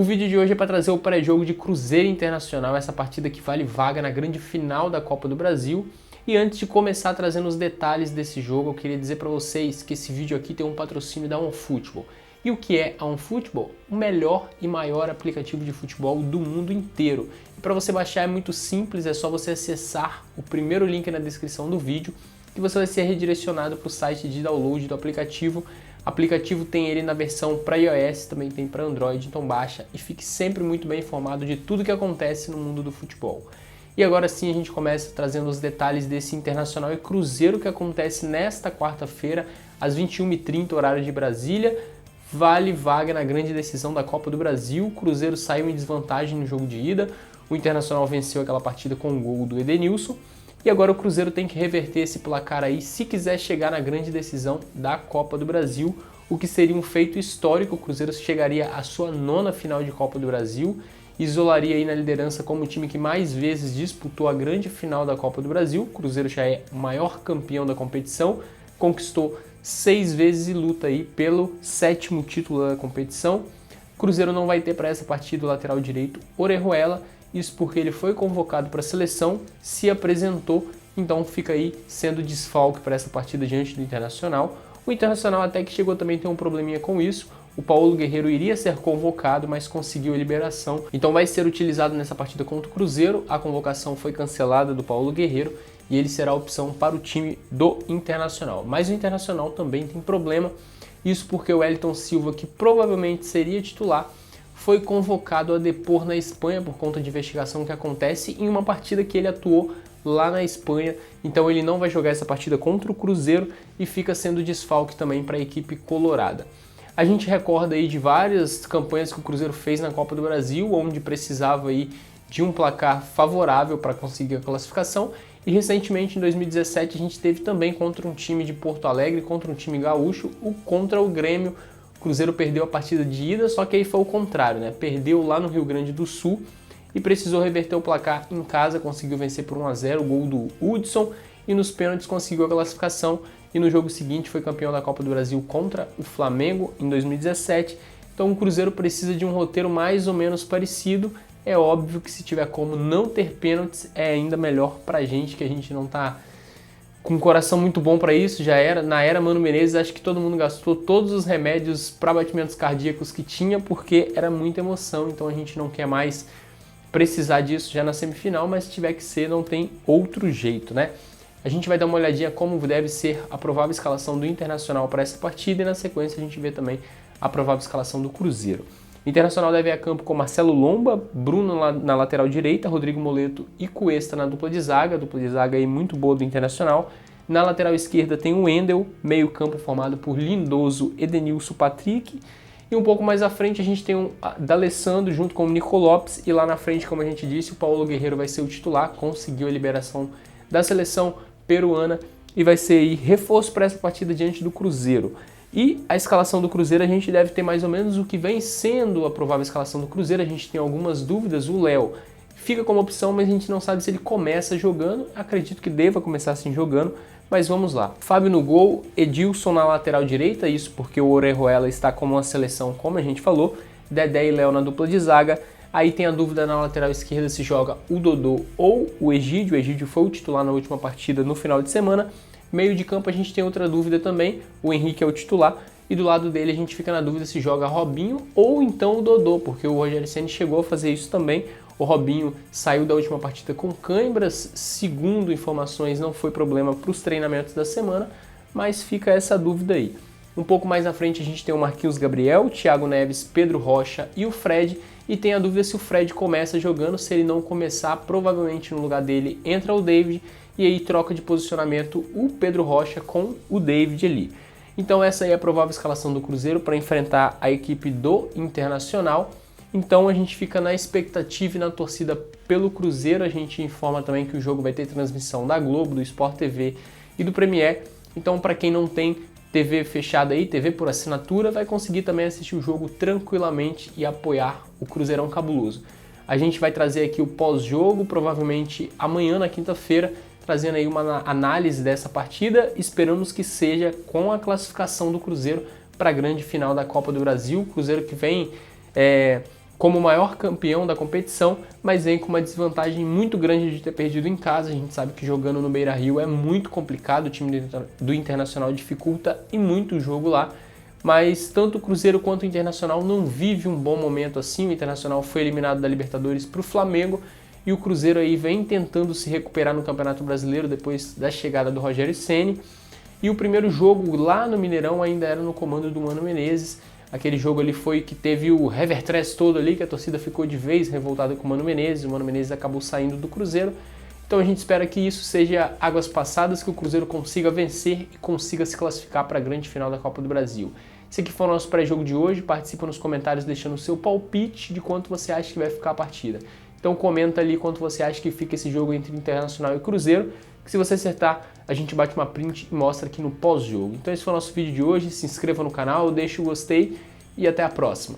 O vídeo de hoje é para trazer o pré-jogo de Cruzeiro Internacional, essa partida que vale vaga na grande final da Copa do Brasil. E antes de começar trazendo os detalhes desse jogo, eu queria dizer para vocês que esse vídeo aqui tem um patrocínio da OneFootball. E o que é a OneFootball? O melhor e maior aplicativo de futebol do mundo inteiro. E para você baixar é muito simples, é só você acessar o primeiro link na descrição do vídeo que você vai ser redirecionado para o site de download do aplicativo. O aplicativo tem ele na versão para iOS, também tem para Android, então baixa e fique sempre muito bem informado de tudo que acontece no mundo do futebol. E agora sim a gente começa trazendo os detalhes desse Internacional e Cruzeiro que acontece nesta quarta-feira, às 21h30, horário de Brasília. Vale vaga na grande decisão da Copa do Brasil. O Cruzeiro saiu em desvantagem no jogo de ida, o Internacional venceu aquela partida com o gol do Edenilson. E agora o Cruzeiro tem que reverter esse placar aí se quiser chegar na grande decisão da Copa do Brasil, o que seria um feito histórico. O Cruzeiro chegaria à sua 9ª final de Copa do Brasil, isolaria aí na liderança como o time que mais vezes disputou a grande final da Copa do Brasil. O Cruzeiro já é o maior campeão da competição, conquistou 6 vezes e luta aí pelo 7º título da competição. O Cruzeiro não vai ter para essa partida o lateral direito Orejuela, isso porque ele foi convocado para a seleção, se apresentou, então fica aí sendo desfalque para essa partida diante do Internacional. O Internacional até que chegou também a ter um probleminha com isso. O Paulo Guerreiro iria ser convocado, mas conseguiu a liberação, então vai ser utilizado nessa partida contra o Cruzeiro. A convocação foi cancelada do Paulo Guerreiro e ele será a opção para o time do Internacional. Mas o Internacional também tem problema, isso porque o Wellington Silva, que provavelmente seria titular, foi convocado a depor na Espanha por conta de investigação que acontece em uma partida que ele atuou lá na Espanha. Então ele não vai jogar essa partida contra o Cruzeiro e fica sendo desfalque também para a equipe colorada. A gente recorda aí de várias campanhas que o Cruzeiro fez na Copa do Brasil, onde precisava aí de um placar favorável para conseguir a classificação. E recentemente, em 2017, a gente teve também contra um time de Porto Alegre, contra um time gaúcho, contra o Grêmio. O Cruzeiro perdeu a partida de ida, só que aí foi o contrário, né? Perdeu lá no Rio Grande do Sul e precisou reverter o placar em casa, conseguiu vencer por 1-0, o gol do Hudson, e nos pênaltis conseguiu a classificação. E no jogo seguinte foi campeão da Copa do Brasil contra o Flamengo em 2017. Então o Cruzeiro precisa de um roteiro mais ou menos parecido. É óbvio que se tiver como não ter pênaltis é ainda melhor pra gente, que a gente não tá com um coração muito bom para isso. Já era na era Mano Menezes, acho que todo mundo gastou todos os remédios para batimentos cardíacos que tinha, porque era muita emoção, então a gente não quer mais precisar disso já na semifinal, mas se tiver que ser, não tem outro jeito, né? A gente vai dar uma olhadinha como deve ser a provável escalação do Internacional para essa partida e na sequência a gente vê também a provável escalação do Cruzeiro. O Internacional deve ir a campo com Marcelo Lomba, Bruno na lateral direita, Rodrigo Moleto e Cuesta na dupla de zaga aí muito boa do Internacional. Na lateral esquerda tem o Wendel, meio campo formado por Lindoso, Edenilson, Patrick. E um pouco mais à frente a gente tem o D'Alessandro junto com o Nico Lopes. E lá na frente, como a gente disse, o Paulo Guerreiro vai ser o titular, conseguiu a liberação da seleção peruana e vai ser aí reforço para essa partida diante do Cruzeiro. E a escalação do Cruzeiro a gente deve ter mais ou menos o que vem sendo a provável escalação do Cruzeiro. A gente tem algumas dúvidas. O Léo fica como opção, mas a gente não sabe se ele começa jogando. Acredito que deva começar assim jogando, mas vamos lá. Fábio no gol, Edilson na lateral direita, isso porque o Orejuela está como uma seleção, como a gente falou. Dedé e Léo na dupla de zaga. Aí tem a dúvida na lateral esquerda se joga o Dodô ou o Egídio. O Egídio foi o titular na última partida no final de semana. Meio de campo a gente tem outra dúvida também, o Henrique é o titular, e do lado dele a gente fica na dúvida se joga Robinho ou então o Dodô, porque o Rogério Ceni chegou a fazer isso também. O Robinho saiu da última partida com câimbras, segundo informações não foi problema para os treinamentos da semana, mas fica essa dúvida aí. Um pouco mais à frente a gente tem o Marquinhos Gabriel, Thiago Neves, Pedro Rocha e o Fred, e tem a dúvida se o Fred começa jogando. Se ele não começar, provavelmente no lugar dele entra o David, e aí troca de posicionamento o Pedro Rocha com o David ali. Então essa aí é a provável escalação do Cruzeiro para enfrentar a equipe do Internacional. Então a gente fica na expectativa e na torcida pelo Cruzeiro. A gente informa também que o jogo vai ter transmissão da Globo, do Sport TV e do Premier. Então para quem não tem TV fechada aí, TV por assinatura, vai conseguir também assistir o jogo tranquilamente e apoiar o Cruzeirão cabuloso. A gente vai trazer aqui o pós-jogo, provavelmente amanhã, na quinta-feira, trazendo aí uma análise dessa partida. Esperamos que seja com a classificação do Cruzeiro para a grande final da Copa do Brasil. O Cruzeiro que vem como o maior campeão da competição, mas vem com uma desvantagem muito grande de ter perdido em casa. A gente sabe que jogando no Beira-Rio é muito complicado, o time do Internacional dificulta e muito o jogo lá, mas tanto o Cruzeiro quanto o Internacional não vive um bom momento assim. O Internacional foi eliminado da Libertadores para o Flamengo e o Cruzeiro aí vem tentando se recuperar no Campeonato Brasileiro depois da chegada do Rogério Ceni. E o primeiro jogo lá no Mineirão ainda era no comando do Mano Menezes. Aquele jogo ali foi que teve o revertress todo ali, que a torcida ficou de vez revoltada com o Mano Menezes acabou saindo do Cruzeiro. Então a gente espera que isso seja águas passadas, que o Cruzeiro consiga vencer e consiga se classificar para a grande final da Copa do Brasil. Esse aqui foi o nosso pré-jogo de hoje, participa nos comentários deixando o seu palpite de quanto você acha que vai ficar a partida. Então comenta ali quanto você acha que fica esse jogo entre Internacional e Cruzeiro, que se você acertar, a gente bate uma print e mostra aqui no pós-jogo. Então esse foi o nosso vídeo de hoje, se inscreva no canal, deixe o gostei e até a próxima.